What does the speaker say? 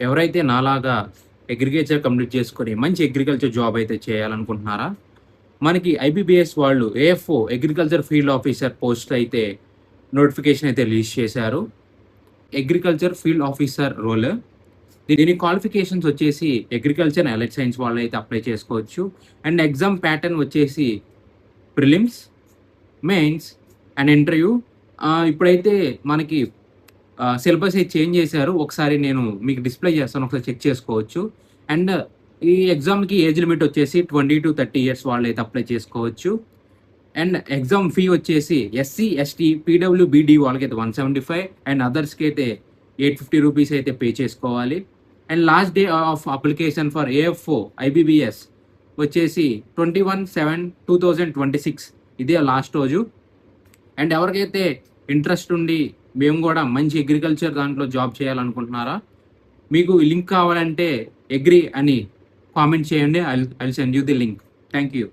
ఎవరైతే నాలాగా agriculture complete చేసుకొని మంచి అగ్రికల్చర్ జాబ్ అయితే చేయాలనుకుంటున్నారా? మనకి ఐబీబీఎస్ వాళ్ళు AFO agriculture field officer post అయితే నోటిఫికేషన్ అయితే రిలీజ్ చేశారు. Agriculture field officer role. దీని క్వాలిఫికేషన్స్ వచ్చేసి అగ్రికల్చర్ అండ్ ఎలక్ట్ సైన్స్ వాళ్ళు అయితే అప్లై చేసుకోవచ్చు. అండ్ ఎగ్జామ్ ప్యాటర్న్ వచ్చేసి ప్రిలిమ్స్, మెయిన్స్ అండ్ ఇంటర్వ్యూ. ఇప్పుడైతే మనకి సిలబస్ అయితే చేంజ్ చేశారు. ఒకసారి నేను మీకు డిస్ప్లే చేస్తాను, ఒకసారి చెక్ చేసుకోవచ్చు. అండ్ ఈ ఎగ్జామ్కి ఏజ్ లిమిట్ వచ్చేసి 20 to 30 ఇయర్స్ వాళ్ళు అయితే అప్లై చేసుకోవచ్చు. అండ్ ఎగ్జామ్ ఫీ వచ్చేసి ఎస్సీ, ఎస్టీ, పీడబ్ల్యూబీడీ వాళ్ళకైతే 175 అండ్ అదర్స్కి అయితే 850 రూపీస్ అయితే పే చేసుకోవాలి. And last day of application for AFO IBPS వచ్చేసి 21/7/2026 ఇదే లాస్ట్ రోజు. అండ్ ఎవరికైతే ఇంట్రెస్ట్ ఉండి మేము కూడా మంచి అగ్రికల్చర్ దాంట్లో జాబ్ చేయాలనుకుంటున్నారా, మీకు లింక్ కావాలంటే అగ్రి అని కామెంట్ చేయండి. I will send you the link. Thank you.